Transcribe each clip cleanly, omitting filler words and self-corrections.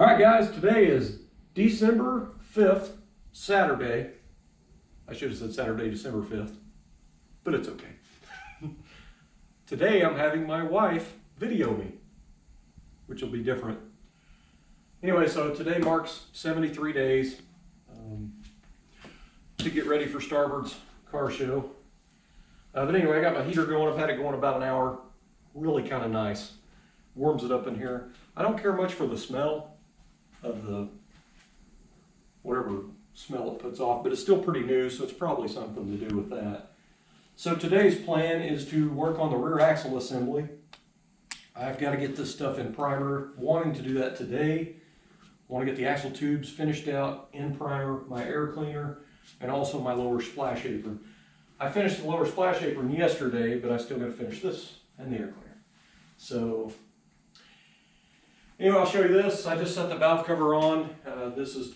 All right, guys, today is December 5th, Saturday. I should have said Saturday, December 5th, but it's okay. Today I'm having my wife video me, which will be different. Anyway, so today marks 73 days to get ready for Starboard's car show. But anyway, I got my heater going. I've had it going about an hour. Really kind of nice. Warms it up in here. I don't care much for the smell of the whatever smell it puts off, but it's still pretty new, so it's probably something to do with that. So today's plan is to work on the rear axle assembly. I've got to get this stuff in primer, wanting to do that today. I want to get the axle tubes finished out in primer, my air cleaner, and also my lower splash apron. I finished the lower splash apron yesterday, but I still got to finish this and the air cleaner. So anyway, I'll show you this. I just set the valve cover on. This is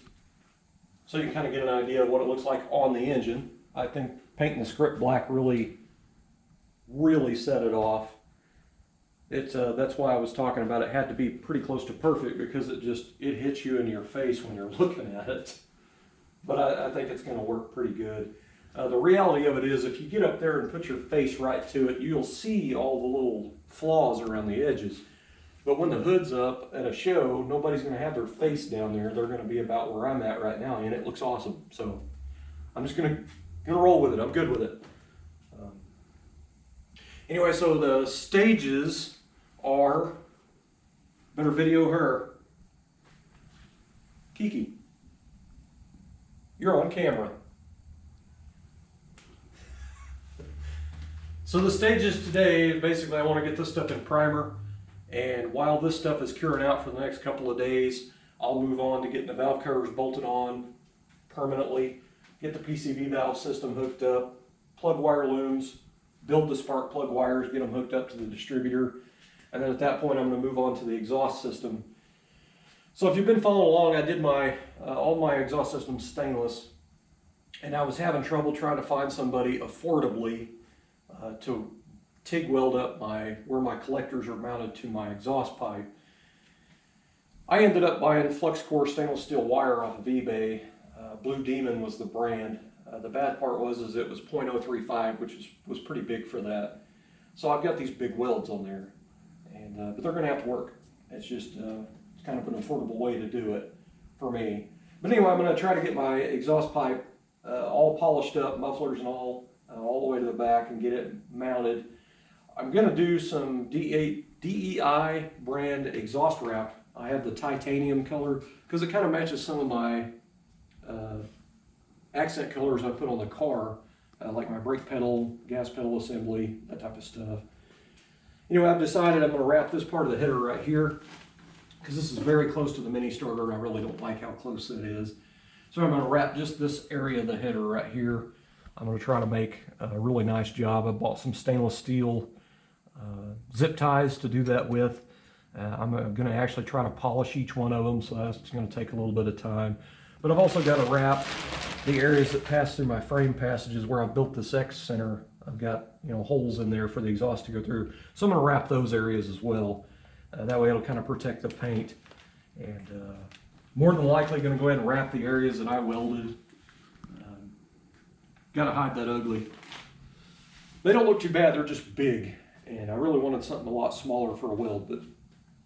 so you can kind of get an idea of what it looks like on the engine. I think painting the script black really set it off. That's why I was talking about it had to be pretty close to perfect, because it hits you in your face when you're looking at it. But I think it's going to work pretty good. The reality of it is, if you get up there and put your face right to it, you'll see all the little flaws around the edges. But when the hood's up at a show, nobody's going to have their face down there. They're going to be about where I'm at right now, and it looks awesome. So I'm just going to roll with it. I'm good with it. Anyway, so the stages are, better video her. Kiki, you're on camera. So the stages today, basically I want to get this stuff in primer. And while this stuff is curing out for the next couple of days, I'll move on to getting the valve covers bolted on permanently, get the PCV valve system hooked up, plug wire looms, build the spark plug wires, get them hooked up to the distributor. And then at that point, I'm going to move on to the exhaust system. So if you've been following along, I did all my exhaust systems stainless, and I was having trouble trying to find somebody affordably to TIG weld up where my collectors are mounted to my exhaust pipe. I ended up buying flux core stainless steel wire off of eBay. Blue Demon was the brand. The bad part was it was 0.035, which was pretty big for that. So I've got these big welds on there, and but they're going to have to work. It's just it's kind of an affordable way to do it for me. But anyway, I'm going to try to get my exhaust pipe all polished up, mufflers and all the way to the back, and get it mounted. I'm going to do some DEI brand exhaust wrap. I have the titanium color because it kind of matches some of my accent colors I put on the car, like my brake pedal, gas pedal assembly, that type of stuff. Anyway, I've decided I'm going to wrap this part of the header right here because this is very close to the mini starter, and I really don't like how close it is. So I'm going to wrap just this area of the header right here. I'm going to try to make a really nice job. I bought some stainless steel zip ties to do that with. I'm going to actually try to polish each one of them, so that's going to take a little bit of time. But I've also got to wrap the areas that pass through my frame passages where I built this X center. I've got holes in there for the exhaust to go through, so I'm going to wrap those areas as well. That way it'll kind of protect the paint, and more than likely going to go ahead and wrap the areas that I welded. Got to hide that ugly. They don't look too bad, they're just big. And I really wanted something a lot smaller for a weld, but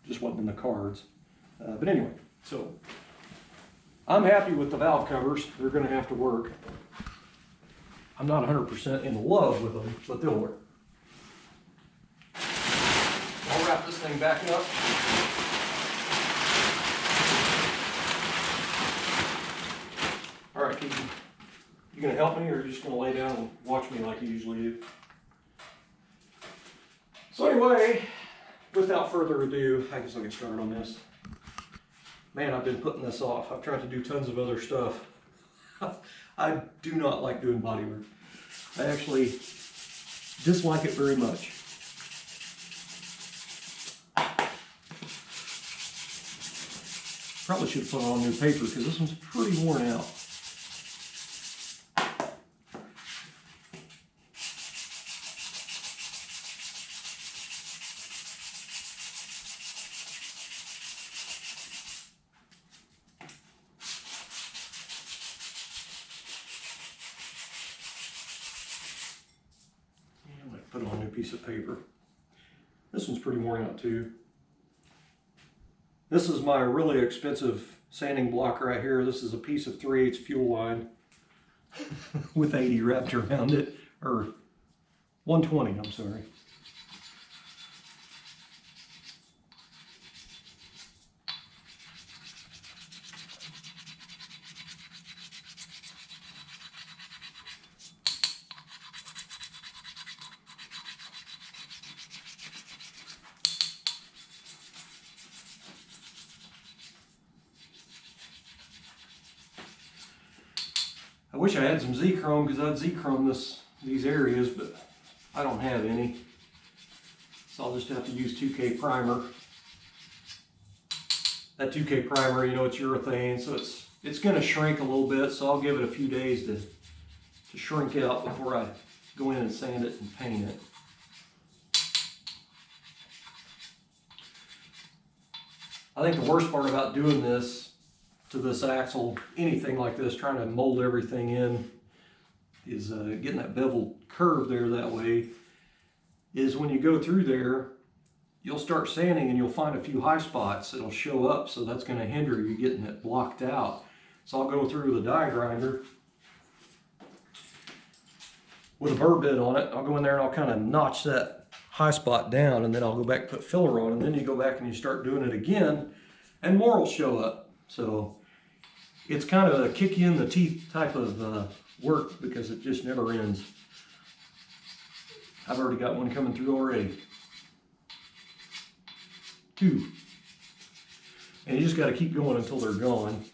just wasn't in the cards. But anyway, so I'm happy with the valve covers. They're going to have to work. I'm not 100% in love with them, but they'll work. I'll wrap this thing back up. All right, Keith, you going to help me, or are you just going to lay down and watch me like you usually do? So anyway, without further ado, I guess I'll get started on this. Man, I've been putting this off. I've tried to do tons of other stuff. I do not like doing bodywork. I actually dislike it very much. Probably should have put on new paper because this one's pretty worn out. piece of paper. This one's pretty worn out too. This is my really expensive sanding block right here. This is a piece of 3/8 fuel line with 80 wrapped around it, or 120, I'm sorry. I wish I had some Z-chrome because I'd Z-chrome these areas, but I don't have any. So I'll just have to use 2K primer. That 2K primer, you know, it's urethane, so it's going to shrink a little bit, so I'll give it a few days to shrink out before I go in and sand it and paint it. I think the worst part about doing this to this axle, anything like this, trying to mold everything in, is getting that bevel curve there that way, is when you go through there, you'll start sanding and you'll find a few high spots that'll show up, so that's going to hinder you getting it blocked out. So I'll go through with a die grinder with a burr bit on it. I'll go in there and I'll kind of notch that high spot down, and then I'll go back and put filler on, and then you go back and you start doing it again and more will show up. So it's kind of a kick you in the teeth type of work because it just never ends. I've already got one coming through already. 2. And you just got to keep going until they're gone.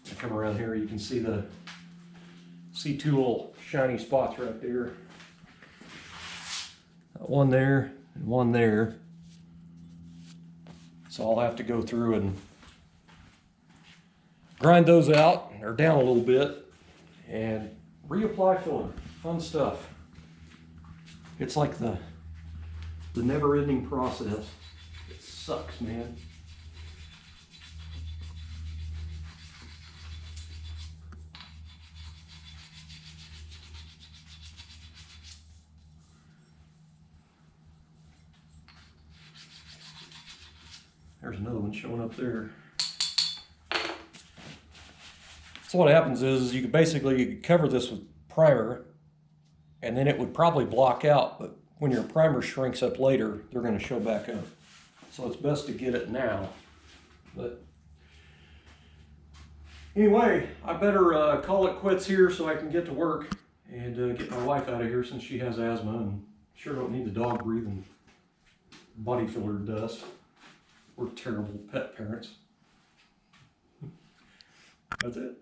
I come around here, you can see 2 little shiny spots right there. One there and one there. So I'll have to go through and grind those out or down a little bit and reapply filler. Fun stuff. It's like the never-ending process. It sucks, man. There's another one showing up there. So what happens is you could basically cover this with primer, and then it would probably block out, but when your primer shrinks up later, they're going to show back up. So it's best to get it now. But anyway, I better call it quits here so I can get to work and get my wife out of here since she has asthma and sure don't need the dog breathing body filler dust. We're terrible pet parents. That's it.